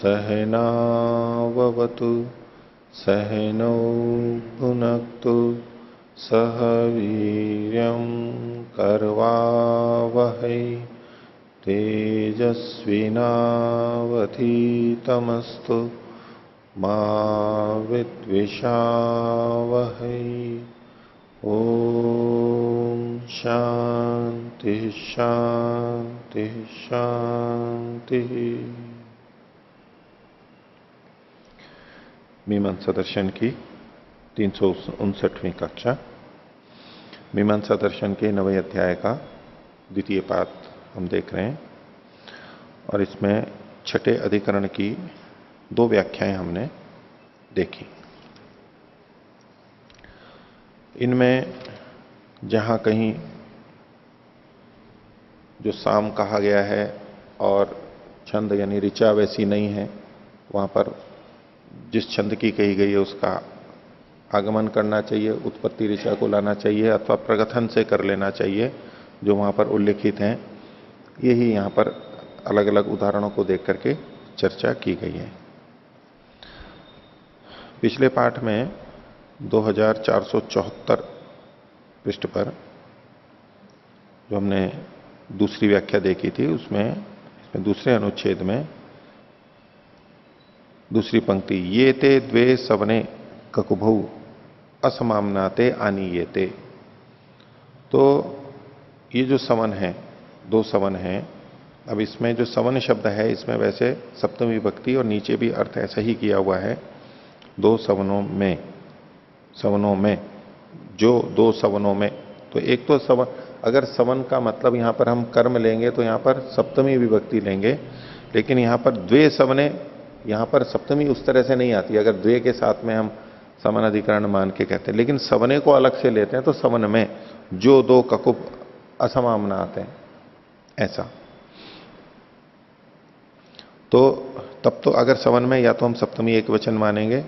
सहनाववतु सहनौ भुनक्तु सह वीर्यं करवावहै तेजस्विनावधीतमस्तु मा विद्विषावहै। ओम शांति शांति शांति। मीमांसा दर्शन की 359वीं कक्षा। मीमांसा दर्शन के 9वें अध्याय का द्वितीय पाठ हम देख रहे हैं और इसमें छठे अधिकरण की 2 व्याख्याएं हमने देखी। इनमें जहां कहीं जो साम कहा गया है और छंद यानी ऋचा वैसी नहीं है, वहां पर जिस छंद की कही गई है उसका आगमन करना चाहिए, उत्पत्ति ऋचा को लाना चाहिए अथवा प्रगथन से कर लेना चाहिए जो वहां पर उल्लेखित हैं। यही यहां पर अलग अलग उदाहरणों को देख करके चर्चा की गई है। पिछले पाठ में 2474 पृष्ठ पर जो हमने दूसरी व्याख्या देखी थी, उसमें दूसरे अनुच्छेद में दूसरी पंक्ति, ये ते द्वे सवने ककुभौ असमामनाते आनीयेते। तो ये जो सवन है, 2 सवन है। अब इसमें जो सवन शब्द है इसमें वैसे सप्तमी विभक्ति और नीचे भी अर्थ ऐसा ही किया हुआ है। 2 सवनों में जो 2 सवनों में, तो एक तो सवन, अगर सवन का मतलब यहां पर हम कर्म लेंगे तो यहां पर सप्तमी विभक्ति लेंगे, लेकिन यहां पर द्वे सवने, यहां पर सप्तमी उस तरह से नहीं आती। अगर द्वे के साथ में हम सवन अधिकरण मान के कहते हैं, लेकिन सवने को अलग से लेते हैं तो सवन में जो 2 ककुप असमामना आते हैं ऐसा। तो तब तो अगर सवन में या तो हम सप्तमी एक वचन मानेंगे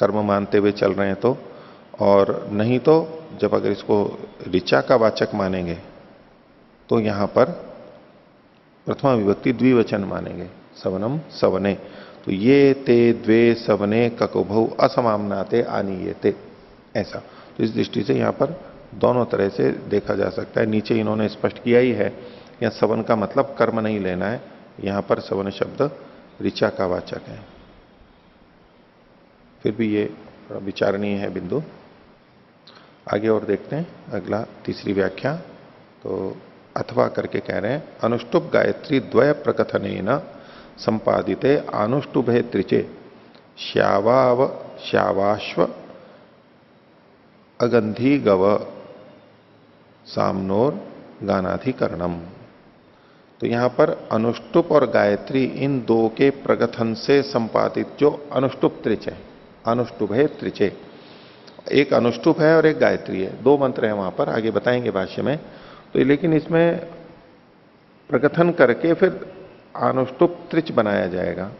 कर्म मानते हुए चल रहे हैं तो, और नहीं तो जब अगर इसको ऋचा का वाचक मानेंगे तो यहां पर प्रथमा विभक्ति द्विवचन मानेंगे, सवनम सवने। तो ये ते द्वे सवने ककुभौ असमामनाते आनीयेते ऐसा। तो इस दृष्टि से यहां पर दोनों तरह से देखा जा सकता है। नीचे इन्होंने स्पष्ट किया ही है, यहां सवन का मतलब कर्म नहीं लेना है, यहां पर सवन शब्द ऋचा का वाचक है। फिर भी ये थोड़ा विचारणीय है बिंदु। आगे और देखते हैं अगला तीसरी व्याख्या। तो अथवा करके कह रहे हैं, अनुष्टुप गायत्री द्वय प्रकथनेन संपादिते अनुष्टुभे त्रिचे श्यावाश्व अगंधी गव सामनोर गानाधिकरणम। तो यहां पर अनुष्टुप और गायत्री इन 2 के प्रकथन से संपादित जो अनुष्टुप त्रिच है, अनुष्टुप है त्रिचे, एक अनुष्टुप है और एक गायत्री है, 2 मंत्र हैं वहां पर, आगे बताएंगे भाष्य में। तो लेकिन इसमें प्रकथन करके फिर अनुष्टुप त्रिच बनाया जाएगा।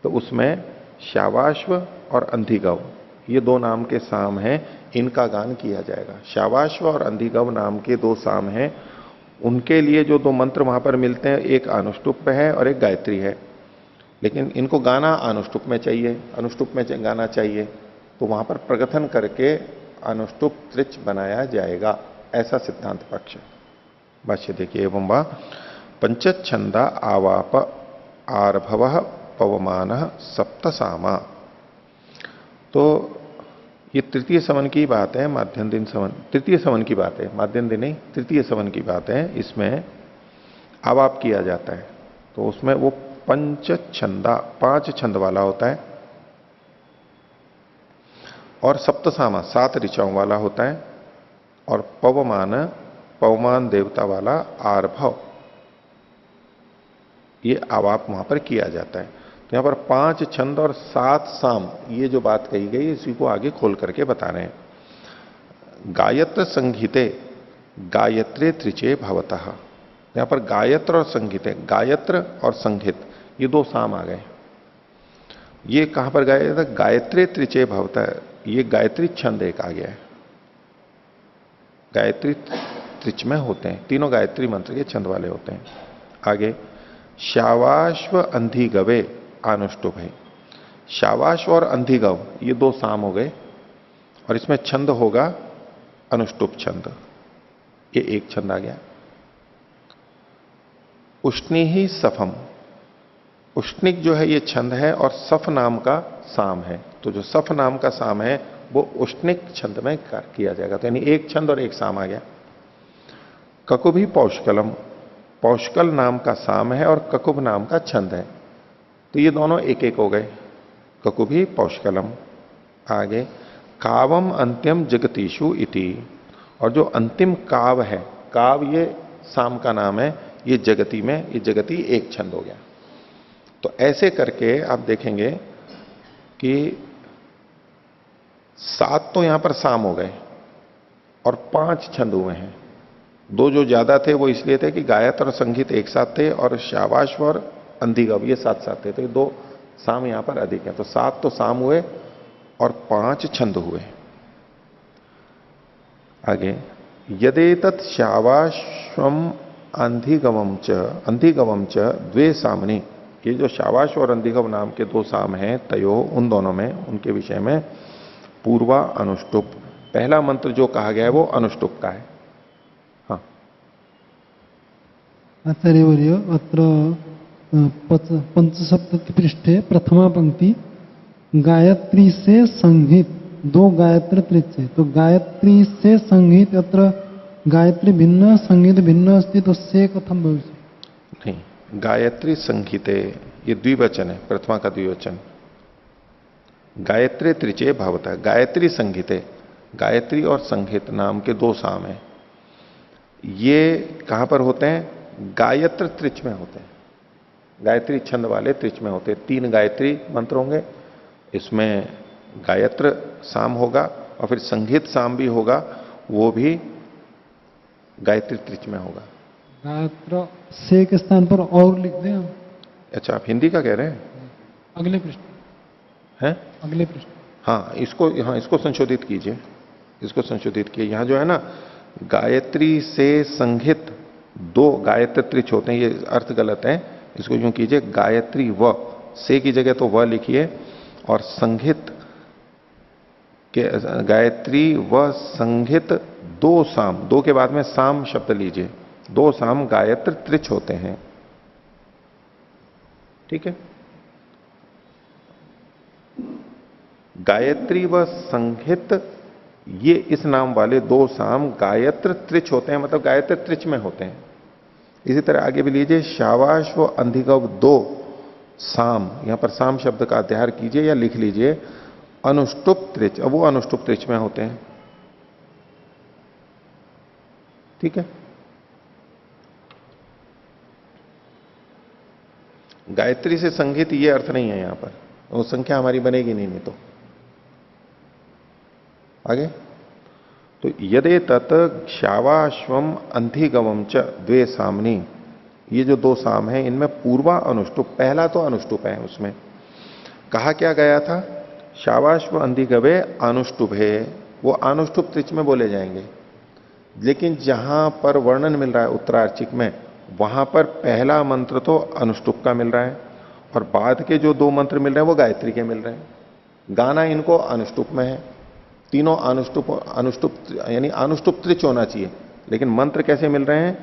तो उसमें श्यावाश्व और अंधिगव ये 2 नाम के साम हैं, इनका गान किया जाएगा। श्यावाश्व और अंधिगव नाम के 2 साम हैं, उनके लिए जो 2 मंत्र वहां पर मिलते हैं, एक अनुष्टुप है और एक गायत्री है। लेकिन इनको गाना अनुष्टुप में चाहिए, अनुष्टुप में गाना चाहिए, तो वहां पर प्रकथन करके अनुष्टुप त्रिच बनाया जाएगा, ऐसा सिद्धांत पक्ष। भाष्य देखिए, एवं वा पंचछंदा आवाप आर्भव पवमान सप्तसामा। तो ये तृतीय सवन की बात है, माध्यम दिन सवन, तृतीय सवन की बात है, माध्यम दिन नहीं, तृतीय सवन की बात है। इसमें आवाप किया जाता है तो उसमें वो पंचछंदा 5 छंद वाला होता है और सप्तसामा 7 ऋचाओं वाला होता है, और पवमान देवता वाला आर्भव, ये आवाप वहां पर किया जाता है। तो यहां पर 5 छंद और 7 साम, ये जो बात कही गई इसी को आगे खोल करके बता रहे हैं। गायत्र संहिते गायत्रे त्रिचे भवतः। यहां पर गायत्र और संहिते, गायत्र और संहित ये 2 साम आ गए। ये कहां पर गाया जाता है? गायत्रे त्रिचे भवतः, ये गायत्री छंद एक आ गया है। गायत्री त्रिच में होते हैं, तीनों गायत्री मंत्र के छंद वाले होते हैं। आगे श्यावाश्व अंधी गवे, अनुष्टुप है। शावाश और अंधिगव ये दो साम हो गए और इसमें छंद होगा अनुष्टुप छंद, ये एक छंद आ गया। उष्णी ही सफम, उष्णिक जो है ये छंद है और सफ नाम का साम है, तो जो सफ नाम का साम है वो उष्णिक छंद में किया जाएगा, तो यानी एक छंद और एक साम आ गया। ककुभी पौष्कलम, पौष्कल नाम का साम है और ककुभ नाम का छंद है, तो ये दोनों एक एक हो गए, ककुभी पौष्कलम। आगे कावम अंत्यम जगतीशु इति, और जो अंतिम काव है, काव ये साम का नाम है, ये जगती में, ये जगती एक छंद हो गया। तो ऐसे करके आप देखेंगे कि 7 तो यहां पर साम हो गए और 5 छंद हुए हैं। 2 जो ज्यादा थे वो इसलिए थे कि गायत्र और संगीत एक साथ थे और शाबाश और अंधिगव ये साथ साथ थे, तो ये 2 साम यहां पर अधिक है, तो 7 तो साम हुए और 5 छंद हुए। आगे यदेतत् शावाश्वम अंधिगवम च द्वे सामनी, ये जो शावाश और अंधिगव नाम के 2 साम हैं तयो, उन दोनों में, उनके विषय में पूर्वा अनुष्टुप, पहला मंत्र जो कहा गया है वो अनुष्टुप का है। हाँ आचार्यवर्य अत्र पंचसप्तति पृष्ठे प्रथमा पंक्ति गायत्री से संहित 2 गायत्र त्रिचे, तो गायत्री से संहित अत्र गायत्री भिन्न संगीत भिन्न अस्ति, तो से कथम भविष्य? नहीं, गायत्री संगीते ये द्विवचन है, प्रथमा का द्विवचन। गायत्री त्रिचे भवता, गायत्री संगीते, गायत्री और संगीत नाम के 2 साम हैं। ये कहां पर होते हैं? गायत्र त्रिच में होते हैं, गायत्री छंद वाले त्रिच में होते हैं। 3 गायत्री मंत्र होंगे, इसमें गायत्र साम होगा और फिर संगीत साम भी होगा, वो भी गायत्री त्रिच में होगा। गायत्र से के स्थान पर और लिख दें हम। अच्छा, आप हिंदी का कह रहे हैं? अगले पृष्ठ हैं? अगले पृष्ठ। हाँ, इसको संशोधित कीजिए, इसको संशोधित कीजिए। यहां जो है ना, गायत्री से संगीत 2 गायत्र त्रिच होते हैं, ये अर्थ गलत है, इसको यूं कीजिए गायत्री व, से की जगह तो व लिखिए, और संगीत के गायत्री व संगीत 2 साम, 2 के बाद में साम शब्द लीजिए, 2 साम गायत्र त्रिच होते हैं। ठीक है, गायत्री व संगीत ये इस नाम वाले 2 साम गायत्र त्रिच होते हैं, मतलब गायत्र त्रिच में होते हैं। इसी तरह आगे भी लीजिए, शावाश व अंधिगव 2 साम, यहां पर साम शब्द का अध्यार कीजिए या लिख लीजिए अनुष्टुप त्रिच, अब वो अनुष्टुप त्रिच में होते हैं। ठीक है, गायत्री से संगीत ये अर्थ नहीं है यहां पर, वो संख्या हमारी बनेगी नहीं तो। आगे तो यदे तत् शावाश्वम अंधिगवम च द्वे सामनी, ये जो 2 साम हैं इनमें पूर्वा अनुष्टुप, पहला तो अनुष्टुप है, उसमें कहा क्या गया था? शावाश्व अंधिगवे अनुष्टुप है, वो अनुष्टुप त्रिच में बोले जाएंगे। लेकिन जहां पर वर्णन मिल रहा है उत्तरार्चिक में, वहां पर पहला मंत्र तो अनुष्टुप का मिल रहा है और बाद के जो 2 मंत्र मिल रहे हैं वो गायत्री के मिल रहे हैं। गाना इनको अनुष्टुप में है, तीनों अनुष्टुप यानी अनुष्टुप त्रिच होना चाहिए, लेकिन मंत्र कैसे मिल रहे हैं?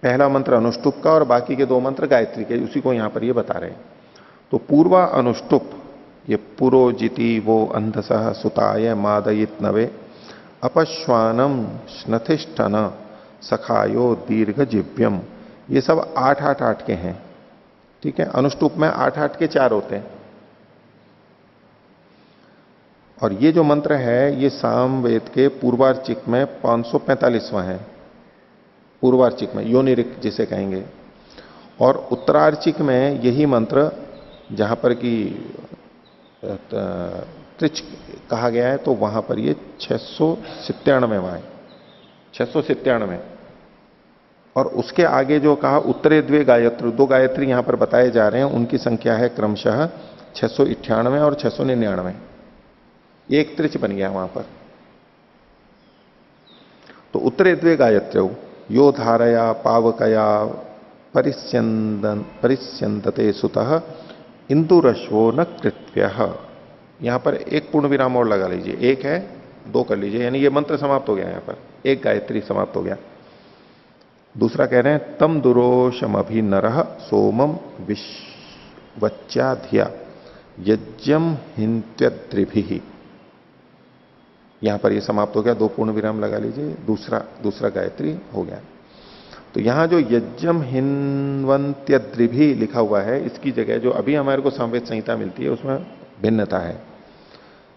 पहला मंत्र अनुष्टुप का और बाकी के 2 मंत्र गायत्री के, उसी को यहां पर ये बता रहे हैं। तो पूर्वा अनुष्टुप, ये पुरोजिति वो अंधसह सुताय मादयित नवे अपश्वानम स्नथिष्ठन सखायो दीर्घ जिव्यम, ये सब 8-8-8 के हैं। ठीक है, अनुष्टुप में 8-8 के 4 होते हैं। और ये जो मंत्र है ये सामवेद के पूर्वार्चिक में 545वां है, पूर्वार्चिक में योनिरिक जिसे कहेंगे, और उत्तरार्चिक में यही मंत्र जहां पर कि त्रिच कहा गया है तो वहां पर ये 697वां है, 697। और उसके आगे जो कहा उत्तरे द्वे गायत्री, 2 गायत्री यहां पर बताए जा रहे हैं, उनकी संख्या है क्रमशः 698 और 699, एक त्रिच बन गया वहां पर। तो उत्तरे द्वे गायत्री यो धारया पावकया परिस्यंदते सुतः इंदुरश्वो न कृत्य। यहां पर एक पूर्ण विराम और लगा लीजिए, एक है दो कर लीजिए, यानी ये मंत्र समाप्त हो गया, यहां पर एक गायत्री समाप्त हो गया। दूसरा कह रहे हैं तम दुरोशमभि नरः सोमम विश्वच्चाधिया यज्ञम हिंत्यद्रिभिः। यहां पर ये समाप्त हो गया, दो पूर्ण विराम लगा लीजिए, दूसरा गायत्री हो गया। तो यहां जो यज्ञम हिन्वंत्यद्रिभि लिखा हुआ है, इसकी जगह जो अभी हमारे को संवेद संहिता मिलती है उसमें भिन्नता है।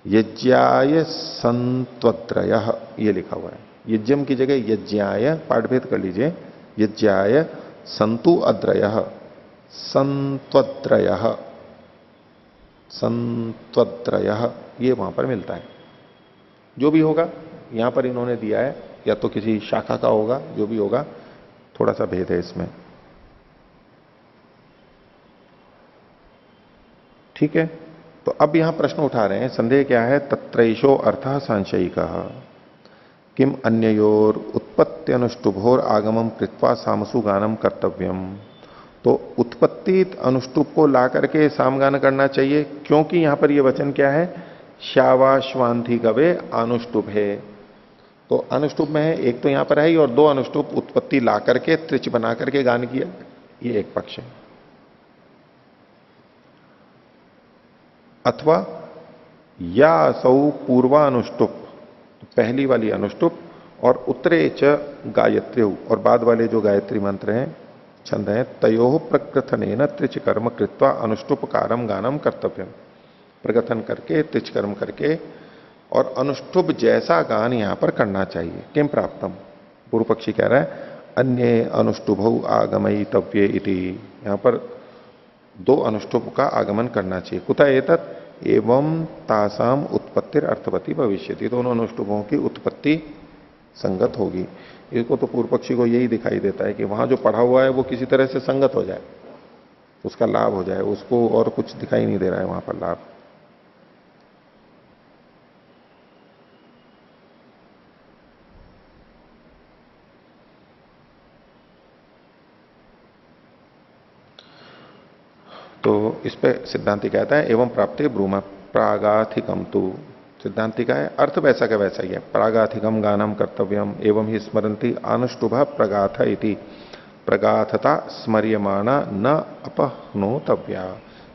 यज्ञाय संत्वत्रय ये लिखा हुआ है, यज्ञम की जगह यज्ञाय, पाठभेद कर लीजिए, यज्ञाय संतु अद्रय संत्वत्रय संत्वत्रय ये वहां पर मिलता है। जो भी होगा यहां पर इन्होंने दिया है, या तो किसी शाखा का होगा, जो भी होगा थोड़ा सा भेद है इसमें। ठीक है, तो अब यहां प्रश्न उठा रहे हैं, संदेह क्या है, तत्रैषो अर्थः सांशयिकः किम अन्ययोर उत्पत्ति अनुष्टुभोर आगमम कृत्वा सामसु गानम कर्तव्यम। तो उत्पत्ति अनुष्टुप को ला करके सामगान करना चाहिए, क्योंकि यहां पर यह वचन क्या है, श्यावाश्वांति गवे अनुष्टुप है। तो अनुष्टुप में है, एक तो यहां पर है ही, और दो अनुष्टुप उत्पत्ति ला करके त्रिच बना करके गान किया, ये एक पक्ष है। अथवा या असौ पूर्वानुष्टुप, पहली वाली अनुष्टुप, और उत्तरे च गायत्री, और बाद वाले जो गायत्री मंत्र हैं, छंद हैं, तयो प्रकृथनेन त्रिच कर्म कृत्वा अनुष्टुप कारम गानम कर्तव्यम। प्रकथन करके त्रिच कर्म करके और अनुष्टुप जैसा गान यहां पर करना चाहिए। किम प्राप्तम, पूर्व पक्षी कह रहा है अन्य अनुष्टुभौ आगमयितव्ये इति, यहां पर दो अनुष्टुप का आगमन करना चाहिए। कुतः एतत् एवं तासाम उत्पत्तिर अर्थवती भविष्यति, दोनों अनुष्टुपों की उत्पत्ति संगत होगी। इसको तो पूर्व पक्षी को यही दिखाई देता है कि वहां जो पढ़ा हुआ है वो किसी तरह से संगत हो जाए, उसका लाभ हो जाए, उसको और कुछ दिखाई नहीं दे रहा है वहां पर लाभ। तो इस पे सिद्धांति कहता है एवं प्राप्ति ब्रूम प्रागाथिकम तु, सिद्धांति का है अर्थ वैसा का वैसा ही है, प्रागाथिकम गानम कर्तव्यम एवं ही स्मरंती अनुष्टुभ प्रगाथ इति, प्रगाथता स्मर्यमाणा न अपहनोतव्या।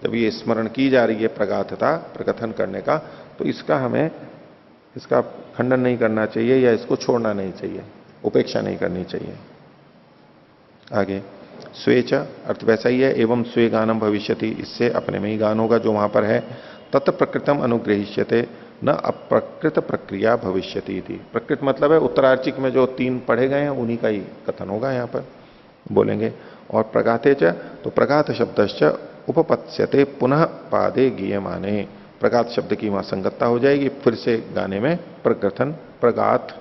जब ये स्मरण की जा रही है प्रगाथता, प्रकथन करने का, तो इसका खंडन नहीं करना चाहिए या इसको छोड़ना नहीं चाहिए, उपेक्षा नहीं करनी चाहिए। आगे स्वेच अर्थ वैसा ही है, एवं स्वे गानम भविष्यति, इससे अपने में ही गान होगा जो वहां पर है। तत् प्रकृतम अनुग्रहिष्यते न अप्रकृत प्रक्रिया भविष्यति थी। प्रकृत मतलब है उत्तरार्चिक में जो तीन पढ़े गए हैं उन्हीं का ही कथन होगा यहां पर बोलेंगे। और प्रगाते च, तो प्रगात शब्दश्च उपपत्स्यते पुनः पादे गीयमाने, प्रगात शब्द की वहां संगतता हो जाएगी, फिर से गाने में प्रकथन प्रगात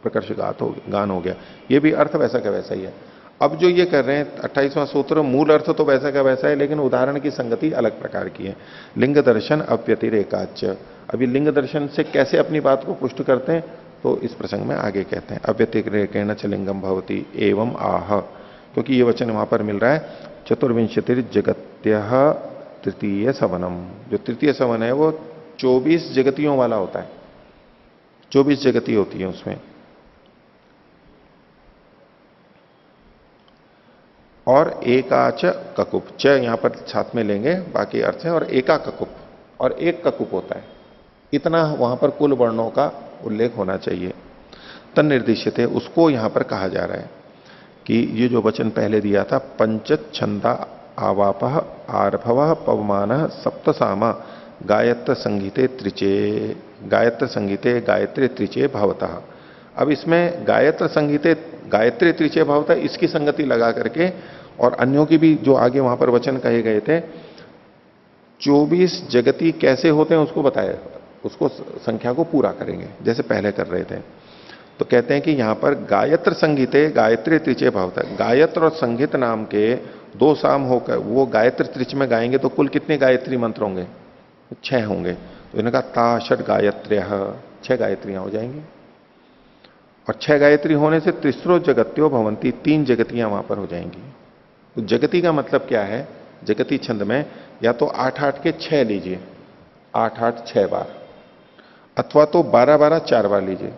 प्रकर्षगात हो गान हो गया। ये भी अर्थ वैसा का वैसा ही है। अब जो ये कर रहे हैं 28वां सूत्र, मूल अर्थ तो वैसा का वैसा है, लेकिन उदाहरण की संगति अलग प्रकार की है। लिंग दर्शन अव्यतिरेकाच, अभी लिंग दर्शन से कैसे अपनी बात को पुष्ट करते हैं तो इस प्रसंग में आगे कहते हैं। अव्यतिरेकेण च लिंगम भवति एवं आह, क्योंकि ये वचन वहां पर मिल रहा है चतुर्विंशतिर जगत्य तृतीय सवनम। जो तृतीय सवन है वो 24 जगतियों वाला होता है, 24 जगती होती है उसमें। और एकाच ककुप, च यहां पर साथ में लेंगे, बाकी अर्थ है, और एका ककुप, और एक ककुप होता है, इतना वहां पर कुल वर्णों का उल्लेख होना चाहिए। तन निर्दिष्ट है, उसको यहां पर कहा जा रहा है कि ये जो वचन पहले दिया था, पंच छंदा आवाप आर्भव पवमान सप्तसामा गायत्र संगीते त्रिचे, गायत्र संगीते गायत्री त्रिचे भवतः। अब इसमें गायत्र संगीते गायत्री त्रिचे भवतः, इसकी संगति लगा करके, और अन्यों की भी जो आगे वहां पर वचन कहे गए थे, 24 जगती कैसे होते हैं उसको बताया, उसको संख्या को पूरा करेंगे जैसे पहले कर रहे थे। तो कहते हैं कि यहां पर गायत्र संगीते गायत्री त्रिचे भवतः, गायत्र और संगीत नाम के दो साम होकर वो गायत्री त्रिच में गाएंगे तो कुल कितने गायत्री मंत्र होंगे, 6 होंगे। तो इन्होंने कहा ता षट गायत्र्य, 6 गायत्रियां हो जाएंगी। और 6 गायत्री होने से तिस्रो जगत्यो भवंती, 3 जगतियां वहां पर हो जाएंगी। तो जगती का मतलब क्या है, जगती छंद में या तो 8-8 के 6 लीजिए, 8-8 6 बार, अथवा तो 12-12 4 बार लीजिए,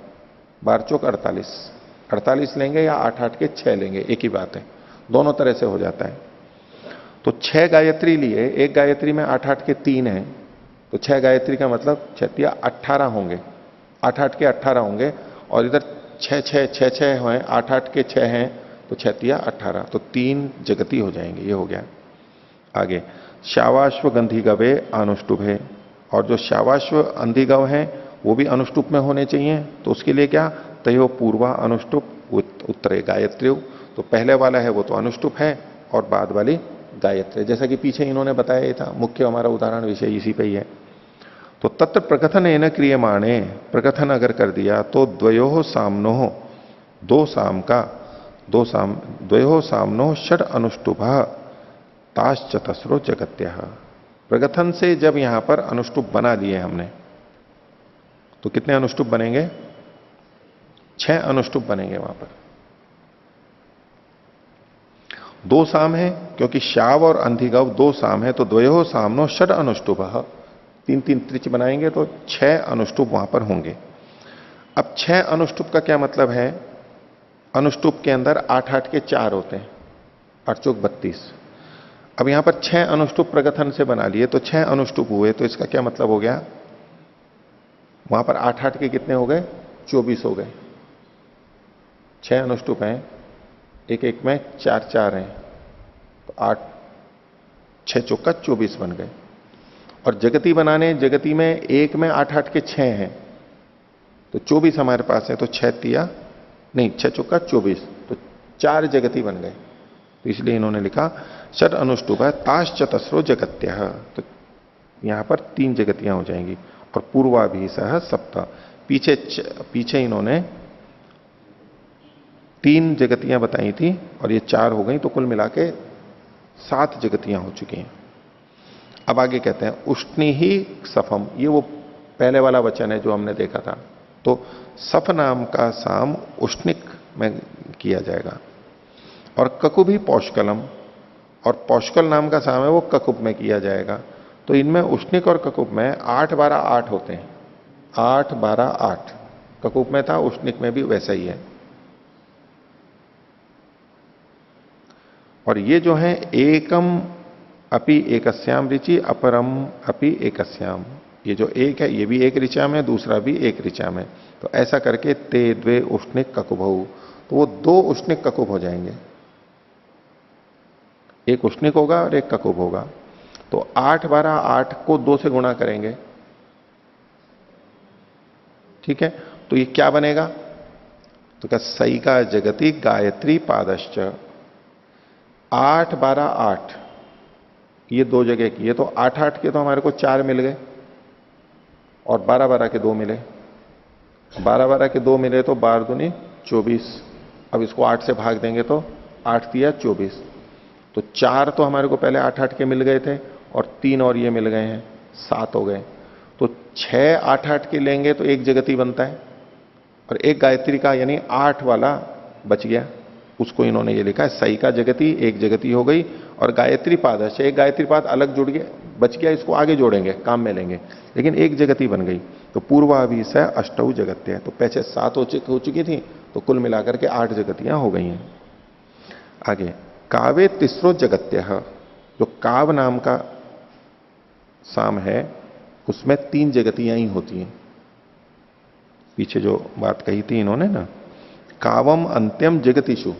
12 चौक 48, 48 लेंगे या 8-8 के 6 लेंगे, एक ही बात है, दोनों तरह से हो जाता है। तो 6 गायत्री लिए, एक गायत्री में 8-8 के 3 है, तो 6 गायत्री का मतलब 6 या 18 होंगे, 8-8 के 18 होंगे, और इधर 6-6 हैं, 8-8 के 6 हैं, तो 6 या 18, तो 3 जगती हो जाएंगे। ये हो गया। आगे शावाश्व गंधिगवे अनुष्टुभ है, और जो शावाश्व अंधिगव हैं वो भी अनुष्टुप में होने चाहिए। तो उसके लिए क्या, तयो पूर्वा अनुष्टुप उत्तरे गायत्री। तो पहले वाला है वो तो अनुष्टुप है, और बाद वाली गायत्री, जैसा कि पीछे इन्होंने बताया ही था, मुख्य हमारा उदाहरण विषय इसी पे ही है। तो तत्र प्रकथन एन क्रियमाणे, प्रकथन अगर कर दिया तो द्वयो सामनो, दो साम का, द्वयो सामनो षड अनुष्टुभ ताश्चतस्रो जगत्य। प्रगथन से जब यहां पर अनुष्टुप बना लिए हमने, तो कितने अनुष्टुप बनेंगे, 6 अनुष्टुप बनेंगे वहां पर। 2 साम है, क्योंकि शाव और अंधिगव 2 साम है, तो द्वयो सामनो षड अनुष्टुभ, 3-3 त्रिच बनाएंगे तो 6 अनुष्टुप वहां पर होंगे। अब 6 अनुष्टुप का क्या मतलब है, अनुष्टुप के अंदर 8-8 के 4 होते हैं, 8 चौक 32। अब यहां पर 6 अनुष्टुप प्रगथन से बना लिए, तो 6 अनुष्टुप हुए, तो इसका क्या मतलब हो गया, वहां पर 8-8 के कितने हो गए, 24 हो गए। 6 अनुष्टुप हैं, एक एक में 4-4 हैं, तो 8 6 चौका 24 बन गए। और जगती बनाने, जगती में एक में 8-8 के 6 हैं, तो 24 हमारे पास है, तो 6 तिया नहीं, 6 चौका 24, तो 4 जगती बन गए। तो इसलिए इन्होंने लिखा षड अनुष्टुभ ताश्चतस्रो जगत्य, तो यहां पर 3 जगतियां हो जाएंगी। और पूर्वाभि सह सप्त, पीछे इन्होंने 3 जगतियां बताई थी, और ये 4 हो गई, तो कुल मिला के 7 जगतियां हो चुकी हैं। अब आगे कहते हैं उष्णी ही सफम, ये वो पहले वाला वचन है जो हमने देखा था। तो सफ नाम का साम उष्णिक में किया जाएगा, और ककुब ही पौष्कलम, और पौष्कल नाम का साम है वो ककुब में किया जाएगा। तो इनमें उष्णिक और ककुब में 8-12-8 होते हैं, 8-12-8 ककुब में था, उष्णिक में भी वैसा ही है। और ये जो है एकम अपि एकस्याम ऋचि अपरम अपि एकस्याम, ये जो एक है ये भी एक ऋचा में, दूसरा भी एक ऋचा में, तो ऐसा करके ते द्वे उष्णिक ककुभौ, तो वो 2 उष्णिक ककुब हो जाएंगे, एक उष्णिक होगा और एक ककुब होगा। तो 8-12-8 को 2 से गुणा करेंगे, ठीक है, तो ये क्या बनेगा, तो क्या सई का जगति गायत्री पादश्च, 8-12-8 ये 2 जगह की है, तो 8-8 के तो हमारे को 4 मिल गए, और 12-12 के 2 मिले, 12-12 के 2 मिले तो 12 दूनी 24। अब इसको 8 से भाग देंगे तो 8 तिया 24, तो 4 तो हमारे को पहले 8-8 के मिल गए थे, और 3 और ये मिल गए हैं, 7 हो गए। तो 6 8-8 के लेंगे तो एक जगती बनता है, और एक गायत्री का यानी 8 वाला बच गया, उसको इन्होंने ये लिखा है सई का जगती, एक जगती हो गई, और गायत्री पाद एक गायत्री पाद अलग जुड़ गया, बच गया, इसको आगे जोड़ेंगे, काम में लेंगे, लेकिन एक जगती बन गई। तो पूर्वाभि से अष्टौ जगत्य है, तो पहले 7 हो चुकी थी, तो कुल मिलाकर के 8 जगतियां हो गई हैं। आगे कावे तिस्रो जगत्य, जो काव नाम का साम है उसमें 3 जगतियां ही होती हैं। पीछे जो बात कही थी इन्होंने ना, कावम अंत्यम जगतीशु,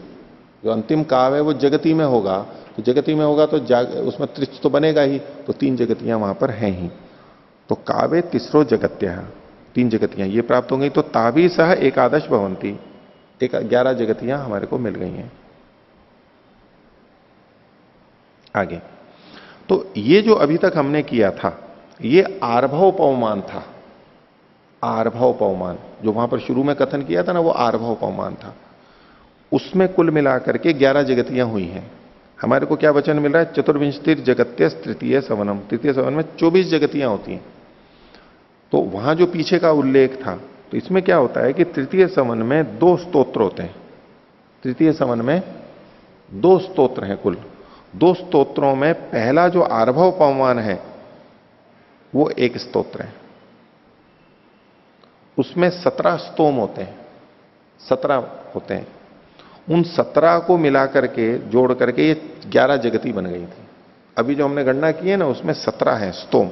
जो अंतिम काव है वो जगती में होगा, तो जगती में होगा तो उसमें त्रिच तो बनेगा ही, तो 3 जगतियां वहां पर हैं ही। तो कावे तिस्रो जगत्य, 3 जगतियां ये प्राप्त हो गई, तो ताभी सह एकादश भवंती, 11 जगतियां हमारे को मिल गई हैं। आगे तो ये जो अभी तक हमने किया था ये आर्भव पवमान था, आर्भव पवमान जो वहां पर शुरू में कथन किया था ना, वो आर्भव पवमान था। उसमें कुल मिलाकर के 11 जगतियां हुई हैं। हमारे को क्या वचन मिल रहा है, चतुर्विंशतिर जगत्य तृतीय सवनम, तृतीय सवन में 24 जगतियां होती हैं। तो वहां जो पीछे का उल्लेख था, तो इसमें क्या होता है कि तृतीय सवन में 2 स्तोत्र होते हैं, तृतीय सवन में 2 स्तोत्र हैं कुल, दो स्तोत्रों में पहला जो आर्भव पवमान है वो एक स्तोत्र है, उसमें 17 स्तोम होते हैं, 17 होते हैं। उन 17 को मिला करके जोड़ करके ये 11 जगती बन गई थी। अभी जो हमने गणना की है ना उसमें 17 है स्तोम,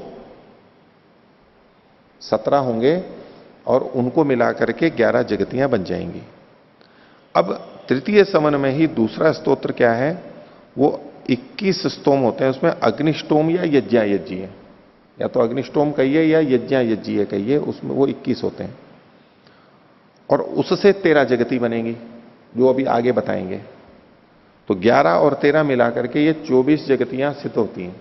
17 होंगे और उनको मिला करके 11 जगतियां बन जाएंगी। अब तृतीय समन में ही दूसरा स्तोत्र क्या है, वो 21 स्तोम होते हैं। उसमें अग्निष्टोम या यज्ञायज्ञीय, या तो अग्निष्टोम कहिए या यज्ञायज्ञीय कहिए, उसमें वो 21 होते हैं और उससे 13 जगती बनेंगी जो अभी आगे बताएंगे। तो 11 और 13 मिलाकर के ये 24 जगतियां सिद्ध होती हैं।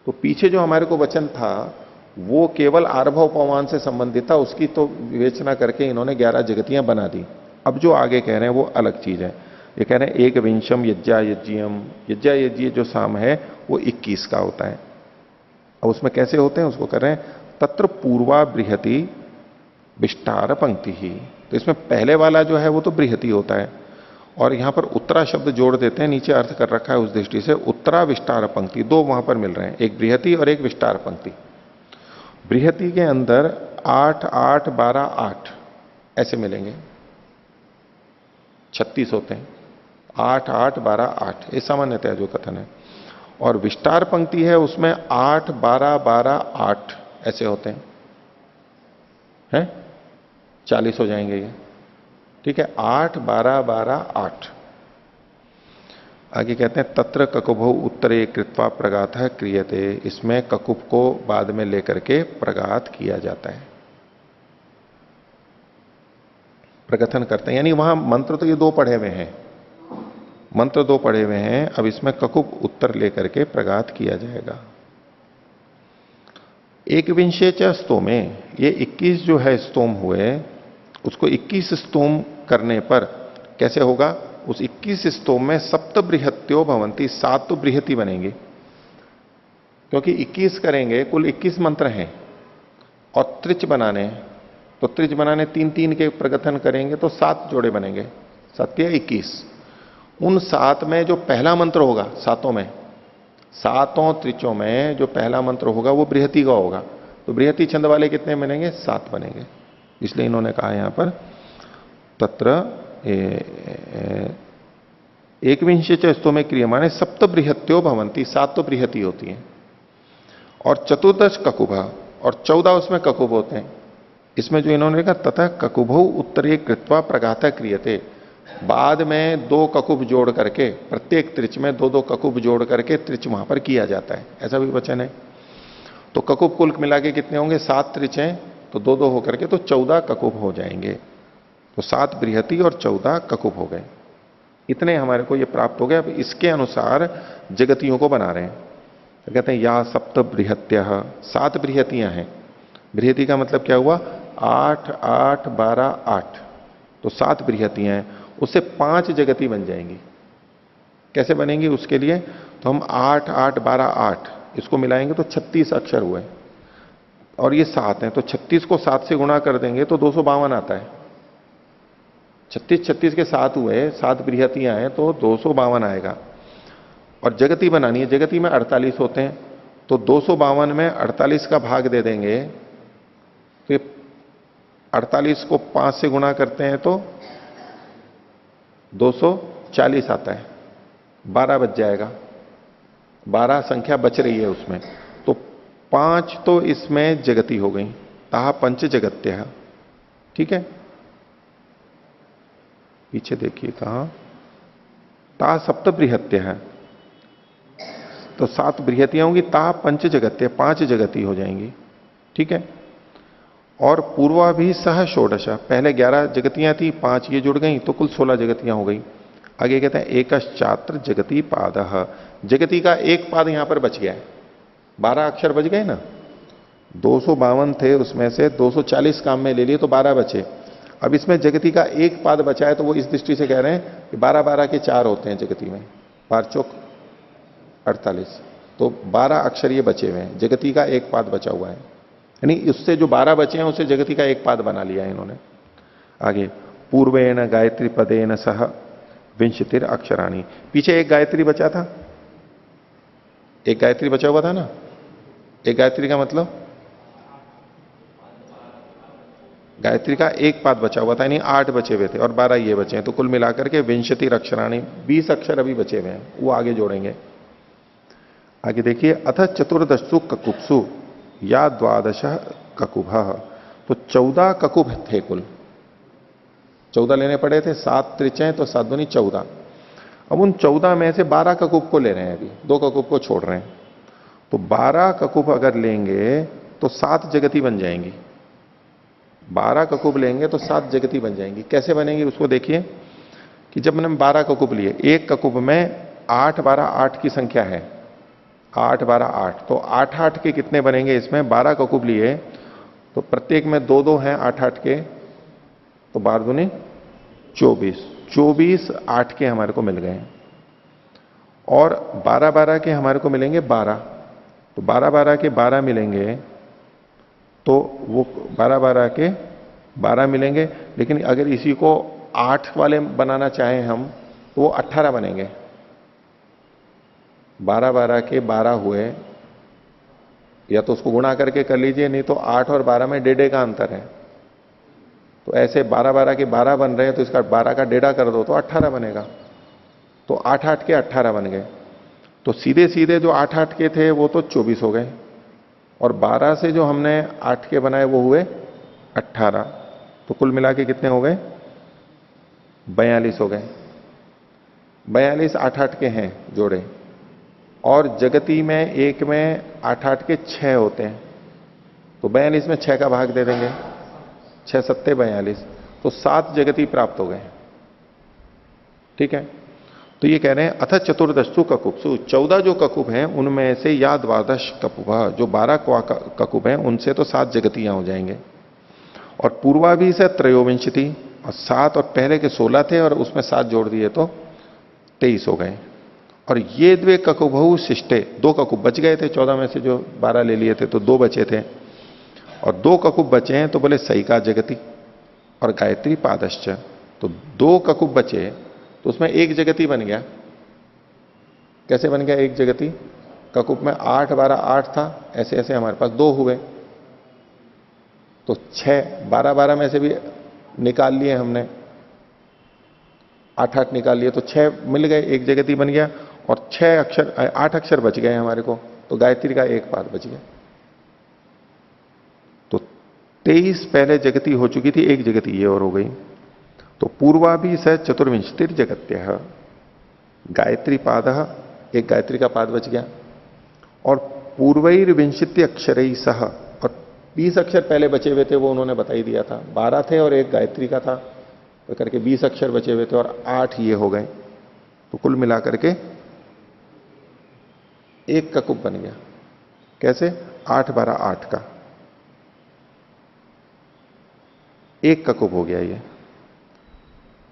तो पीछे जो हमारे को वचन था वो केवल आर्भव पवमान से संबंधित था, उसकी तो विवेचना करके इन्होंने 11 जगतियां बना दी। अब जो आगे कह रहे हैं वो अलग चीज है। ये कह रहे हैं एक विंशम यज्ञायज्ञीयम, यज्ञायज्ञीय जो साम है वो 21 का होता है। अब उसमें कैसे होते हैं उसको कर रहे हैं, तत्र पूर्वा बृहति विष्टार पंक्ति ही। तो इसमें पहले वाला जो है वो तो बृहति होता है और यहां पर उत्तरा शब्द जोड़ देते हैं, नीचे अर्थ कर रखा है उस दृष्टि से उत्तरा विष्टार पंक्ति, दो वहां पर मिल रहे हैं, एक बृहति और एक विष्टार पंक्ति। बृहति के अंदर 8 8 12 8 ऐसे मिलेंगे, 36 होते हैं, 8 8 12 8 ये सामान्यतः जो कथन है। और विष्टार पंक्ति है उसमें 8 12 12 8 ऐसे होते हैं, 40 हो जाएंगे ये, ठीक है। 8 12 12 8। आगे कहते हैं तत्र ककुभौ उत्तरे कृत्वा प्रगाथ क्रियते, इसमें ककुभ को बाद में लेकर के प्रगाथ किया जाता है, प्रकथन करते हैं। यानी वहां मंत्र तो ये दो पढ़े हुए हैं, मंत्र दो पढ़े हुए हैं, अब इसमें ककुभ उत्तर लेकर के प्रगाथ किया जाएगा। एक विंशे च स्तोमे, ये 21 जो है स्तोम हुए, उसको 21 स्तोम करने पर कैसे होगा, उस 21 स्तोम में सप्त बृहत्यो भवंती, 7 तो बृहति बनेंगे, क्योंकि 21 करेंगे, कुल 21 मंत्र हैं और त्रिच बनाने हैं, तो त्रिच बनाने 3 के प्रगथन करेंगे तो 7 जोड़े बनेंगे, 7 21। उन 7 में जो पहला मंत्र होगा, 7 में, 7 त्रिचों में जो पहला मंत्र होगा वो बृहति का होगा, तो बृहति छंद वाले कितने बनेंगे, 7 बनेंगे। इसलिए इन्होंने कहा यहां पर तत्र एकविंश स्तों में क्रियमाणे सप्त बृहत्यो भवंती, 7 तो बृहति होती है। और चतुर्दश ककुभ, और 14 उसमें ककुभ होते हैं। इसमें जो इन्होंने कहा तथा ककुभौ उत्तरे कृत्वा प्रगाथ क्रियते, बाद में 2 ककुभ जोड़ करके, प्रत्येक त्रिच में 2 ककुभ जोड़ करके त्रिच वहां पर किया जाता है, ऐसा भी वचन है। तो ककुभ कुल मिला के कितने होंगे, 7 त्रिच हैं तो 2 होकर के तो 14 ककुभ हो जाएंगे। तो 7 बृहति और 14 ककुभ हो गए, इतने हमारे को ये प्राप्त हो गए। अब इसके अनुसार जगतियों को बना रहे हैं, तो कहते हैं या सप्त बृहत्य, 7 बृहतियां हैं। बृहति का मतलब क्या हुआ, 8 8 12 8, तो 7 बृहतियां हैं, उससे 5 जगती बन जाएंगी। कैसे बनेंगी उसके लिए, तो हम 8 8 12 8 इसको मिलाएंगे तो 36 अक्षर हुए, और ये 7 हैं, तो 36 को 7 से गुणा कर देंगे तो 252 आता है। 36 36 के 7 हुए, 7 बृहतियां हैं तो 252 आएगा। और जगती बनानी है, जगती में 48 होते हैं, तो 252 में 48 का भाग दे देंगे, तो ये 48 को 5 से गुणा करते हैं तो 240 आता है, 12 बच जाएगा, 12 संख्या बच रही है उसमें, तो 5 तो इसमें जगती हो गई, ताहा पंच जगत्य है, ठीक है। पीछे देखिए कहां, ता सप्त बृहत्य है, तो 7 बृहतियां होंगी, ता पंच जगत्य, 5 जगती हो जाएंगी, ठीक है। और पूर्वा भी सह षोडश, पहले 11 जगतियां थी, 5 ये जुड़ गई तो कुल 16 जगतियां हो गई। आगे कहते हैं एकश्चात्र जगती पाद, जगती का एक पाद यहां पर बच गया है, 12 अक्षर बच गए ना, 252 थे उसमें से 240 काम में ले लिए तो 12 बचे। अब इसमें जगती का एक पाद बचा है, तो वो इस दृष्टि से कह रहे हैं कि 12 12 के 4 होते हैं जगती में, 5 चौक 48, तो 12 अक्षर ये बचे हुए हैं, जगती का एक पाद बचा हुआ है, यानी उससे जो 12 बचे हैं उसे जगती का एक पाद बना लिया है इन्होंने। आगे पूर्वेण गायत्री पदेन सह विंशतिर अक्षराणी, पीछे एक गायत्री बचा था, एक गायत्री बचा हुआ था ना, एक गायत्री का मतलब गायत्री का एक पाद बचा हुआ था, यानी 8 बचे हुए थे और 12 ये बचे हैं, तो कुल मिलाकर के विंशति अक्षराणी 20 अक्षर अभी बचे हुए हैं, वो आगे जोड़ेंगे। आगे देखिए, अथ चतुर्दशु ककुप्सु या द्वादश ककुभ, तो 14 ककुभ थे कुल, 14 लेने पड़े थे, 7 त्रिचय तो 7 दूनी 14। अब उन 14 में से 12 ककुभ को ले रहे हैं, अभी 2 ककुभ को छोड़ रहे हैं, तो 12 ककुभ अगर लेंगे तो 7 जगती बन जाएंगी। 12 ककुभ लेंगे तो 7 जगती बन जाएंगी। कैसे बनेंगी उसको देखिए कि जब मैंने 12 ककुभ लिए, एक ककुभ में 8 12 8 की संख्या है, 8 12 8, तो 8 8 के कितने बनेंगे इसमें, 12 ककुभ लिए तो प्रत्येक में 2 2 हैं 8 8 के, तो 12 दूनी 24, 24 8 के हमारे को मिल गए। और 12 12 के हमारे को मिलेंगे 12, तो 12 12 के 12 मिलेंगे, तो वो 12 12 के 12 मिलेंगे। लेकिन अगर इसी को 8 वाले बनाना चाहें हम तो वो 18 बनेंगे। 12 12 के 12 हुए, या तो उसको गुणा करके कर लीजिए, नहीं तो 8 और 12 में 1.5 का अंतर है, तो ऐसे 12 12 के 12 बन रहे हैं, तो इसका 12 का 1.5 कर दो तो 18 बनेगा। तो 8 8 के 18 बन गए, तो सीधे सीधे जो 8 8 के थे वो तो 24 हो गए, और 12 से जो हमने 8 के बनाए वो हुए 18, तो कुल मिला के कितने हो गए, 42 हो गए। 42 8 8 के हैं जोड़े, और जगती में एक में 8 8 के 6 होते हैं, तो 42 में 6 का भाग दे देंगे, 6 सत्ते 42, तो 7 जगती प्राप्त हो गए। ठीक है, तो ये कह रहे हैं अथ चतुर्दशु ककुप्सु, 14 जो ककुब हैं उनमें से या द्वादश ककुभ, जो 12 ककुब हैं उनसे तो 7 जगतियां हो जाएंगे। और पूर्वा भी से त्रयोविंशति, और 7 और पहले के 16 थे और उसमें 7 जोड़ दिए तो 23 हो गए। और ये द्वे ककुभु शिष्टे, 2 ककुब बच गए थे 14 में से, जो 12 ले लिए थे तो 2 बचे थे, और 2 ककुब बचे हैं, तो बोले सही का जगती और गायत्री पादश्च, तो 2 ककुब बचे तो उसमें 1 जगती बन गया। कैसे बन गया 1 जगती, ककुब में 8 12 8 था, ऐसे ऐसे हमारे पास 2 हुए, तो 6 12 12 में से भी निकाल लिए हमने, 8 8 निकाल लिए, तो 6 मिल गए, 1 जगती बन गया, और 6 अक्षर 8 अक्षर बच गए हमारे को, तो गायत्री का 1 पाद बच गया। तो 23 पहले जगती हो चुकी थी, 1 जगती ये और हो गई। तो पूर्वा भी स चतुर्विंशतिर जगत्य, गायत्री पाद, 1 गायत्री का पाद बच गया, और पूर्वैर्विंशति अक्षर सह, और 20 अक्षर पहले बचे हुए थे वो उन्होंने बता ही दिया था, 12 थे और 1 गायत्री का था, तो करके 20 अक्षर बचे हुए थे, और 8 ये हो गए, तो कुल मिलाकर के 1 ककुब बन गया। कैसे, 8 12 8 का 1 ककुब हो गया ये।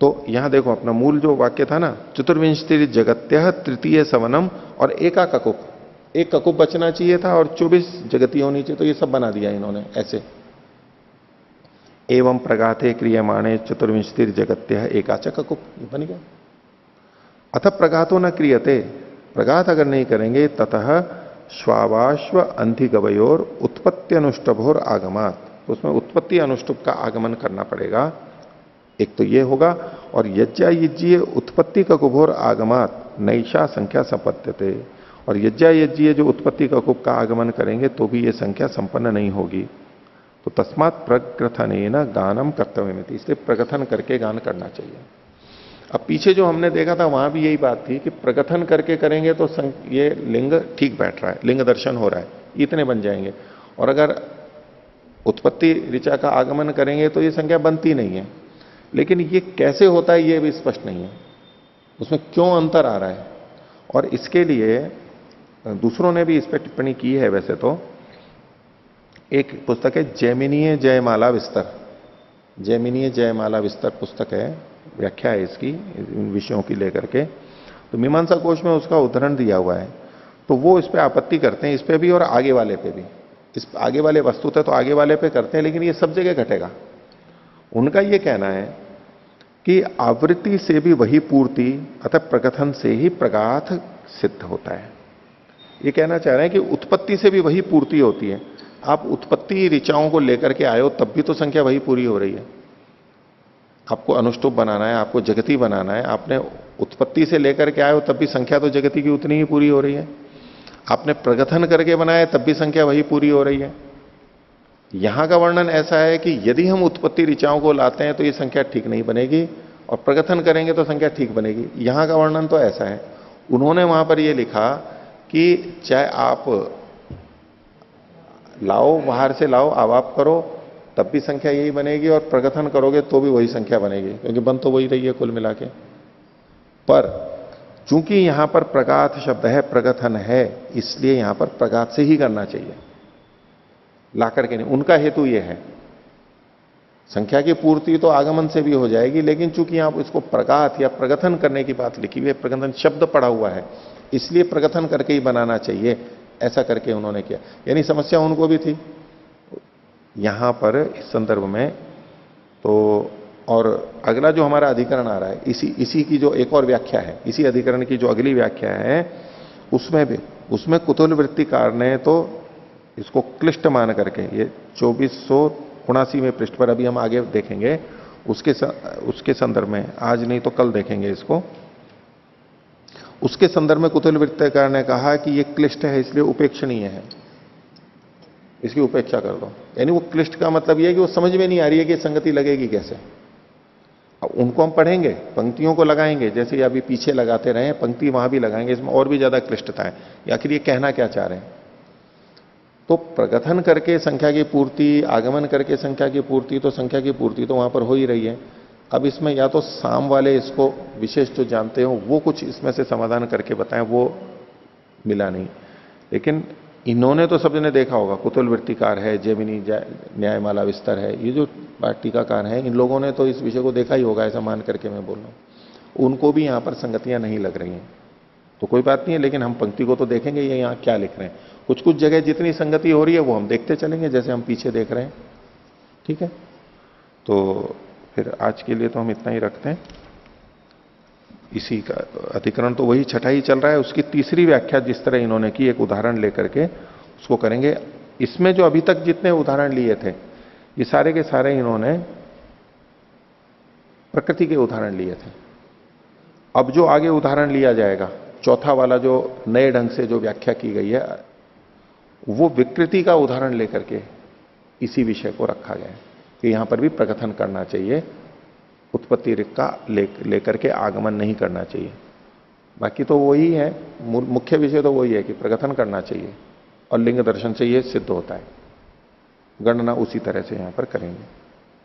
तो यहां देखो अपना मूल जो वाक्य था ना, चतुर्विंशति जगत्य तृतीय सवनम, और 1 ककुब, 1 ककुब बचना चाहिए था और 24 जगती होनी चाहिए, तो ये सब बना दिया इन्होंने ऐसे। एवं प्रगाते क्रियमाणे चतुर्विंशति जगत्य एकाच ककुब, ये बन गया। अथ प्रगातो न क्रियते, प्रगात अगर नहीं करेंगे, ततः श्वावाश्व अंधिगवयोर उत्पत्ति अनुष्टभोर आगमात, तो उसमें उत्पत्ति अनुष्टुप का आगमन करना पड़ेगा, एक तो ये होगा। और यज्ञायज्ञीय उत्पत्ति का कुभोर आगमात नैशा संख्या संपत्त्यते, और यज्ञायज्ञीय जो उत्पत्ति का कुब का आगमन करेंगे तो भी ये संख्या संपन्न नहीं होगी। तो तस्मात् प्रग्रथनेन गानम कर्तव्य, इसलिए प्रगथन करके गान करना चाहिए। अब पीछे जो हमने देखा था वहां भी यही बात थी कि प्रगथन करके करेंगे तो ये लिंग ठीक बैठ रहा है, लिंग दर्शन हो रहा है, इतने बन जाएंगे। और अगर उत्पत्ति ऋचा का आगमन करेंगे तो ये संख्या बनती नहीं है। लेकिन ये कैसे होता है ये भी स्पष्ट नहीं है, उसमें क्यों अंतर आ रहा है। और इसके लिए दूसरों ने भी इस पर टिप्पणी की है। वैसे तो एक पुस्तक है जैमिनीय जयमाला विस्तर, जैमिनीय जयमाला विस्तर पुस्तक है, व्याख्या है इसकी इन विषयों की लेकर के, तो मीमांसा कोश में उसका उदाहरण दिया हुआ है। तो वो इस पे आपत्ति करते हैं, इस पे भी और आगे वाले पे भी। इस आगे वाले वस्तुतः तो आगे वाले पे करते हैं, लेकिन ये सब जगह घटेगा। उनका ये कहना है कि आवृत्ति से भी वही पूर्ति, अतः प्रकथन से ही प्रगाथ सिद्ध होता है। ये कहना चाह रहे हैं कि उत्पत्ति से भी वही पूर्ति होती है। आप उत्पत्ति ऋचाओं को लेकर के आए हो तब भी तो संख्या वही पूरी हो रही है। आपको अनुष्टुप बनाना है, आपको जगती बनाना है, आपने उत्पत्ति से लेकर के आए हो तब भी संख्या तो जगती की उतनी ही पूरी हो रही है। आपने प्रगथन करके बनाया तब भी संख्या वही पूरी हो रही है। यहां का वर्णन ऐसा है कि यदि हम उत्पत्ति ऋचाओं को लाते हैं तो ये संख्या ठीक नहीं बनेगी, और प्रगथन करेंगे तो संख्या ठीक बनेगी। यहां का वर्णन तो ऐसा है। उन्होंने वहां पर यह लिखा कि चाहे आप लाओ, बाहर से लाओ, आवाप करो, तब भी संख्या यही बनेगी, और प्रगथन करोगे तो भी वही संख्या बनेगी, क्योंकि बन तो वही रही है कुल मिला के। पर चूंकि यहां पर प्रगाथ शब्द है, प्रगथन है, इसलिए यहां पर प्रगाथ से ही करना चाहिए, ला करके नहीं। उनका हेतु यह है, संख्या की पूर्ति तो आगमन से भी हो जाएगी, लेकिन चूंकि आप इसको प्रगाथ या प्रगथन करने की बात लिखी हुई है, प्रगथन शब्द पड़ा हुआ है, इसलिए प्रगथन करके ही बनाना चाहिए, ऐसा करके उन्होंने किया। यानी समस्या उनको भी थी यहां पर इस संदर्भ में। तो और अगला जो हमारा अधिकरण आ रहा है, इसी की जो एक और व्याख्या है, इसी अधिकरण की जो अगली व्याख्या है, उसमें कुतूहल वृत्तिकार ने तो इसको क्लिष्ट मान करके, ये 2479वें पृष्ठ पर अभी हम आगे देखेंगे, उसके संदर्भ में, आज नहीं तो कल देखेंगे इसको, उसके संदर्भ में कुतूहल वृत्तिकार ने कहा कि ये क्लिष्ट है, इसलिए उपेक्षणीय है, इसकी उपेक्षा कर दो। यानी वो क्लिष्ट का मतलब यह है कि वो समझ में नहीं आ रही है कि संगति लगेगी कैसे। अब उनको हम पढ़ेंगे, पंक्तियों को लगाएंगे, जैसे अभी पीछे लगाते रहे, पंक्ति वहां भी लगाएंगे, इसमें और भी ज्यादा क्लिष्टता है। आखिर ये कहना क्या चाह रहे हैं? तो प्रगथन करके संख्या की पूर्ति, आगमन करके संख्या की पूर्ति, तो संख्या की पूर्ति तो वहां पर हो ही रही है। अब इसमें या तो साम वाले इसको विशेष जो जानते हो वो कुछ इसमें से समाधान करके बताएं, वो मिला नहीं। लेकिन इन्होंने तो सबने देखा होगा, कुतूहल वृत्तिकार है, जैमिनी न्यायमाला विस्तार है, ये जो टीकाकार हैं, इन लोगों ने तो इस विषय को देखा ही होगा, ऐसा मान करके मैं बोल रहा हूं। उनको भी यहां पर संगतियां नहीं लग रही हैं, तो कोई बात नहीं है, लेकिन हम पंक्ति को तो देखेंगे ये यहां क्या लिख रहे हैं। कुछ कुछ जगह जितनी संगति हो रही है वो हम देखते चलेंगे, जैसे हम पीछे देख रहे हैं। ठीक है, तो फिर आज के लिए तो हम इतना ही रखते हैं। इसी का अधिकरण तो वही छठा ही चल रहा है, उसकी तीसरी व्याख्या जिस तरह इन्होंने की, एक उदाहरण लेकर के उसको करेंगे। इसमें जो अभी तक जितने उदाहरण लिए थे, ये सारे के सारे इन्होंने प्रकृति के उदाहरण लिए थे। अब जो आगे उदाहरण लिया जाएगा, चौथा वाला जो नए ढंग से जो व्याख्या की गई है, वो विकृति का उदाहरण लेकर के इसी विषय को रखा गया है कि यहां पर भी प्रकथन करना चाहिए, उत्पत्ति ऋक का लेकर के आगमन नहीं करना चाहिए। बाकी तो वही है, मुख्य विषय तो वही है कि प्रकथन करना चाहिए, और लिंग दर्शन से ये सिद्ध होता है। गणना उसी तरह से यहां पर करेंगे।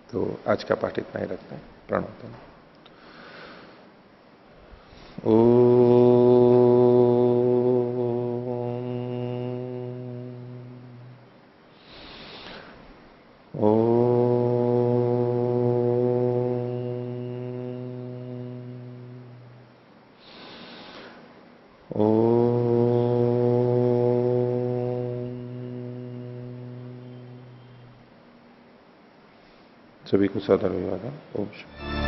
तो आज का पाठ इतना ही रखते हैं। प्रणव। सभी को सादर अभिवादन। ओम शांति।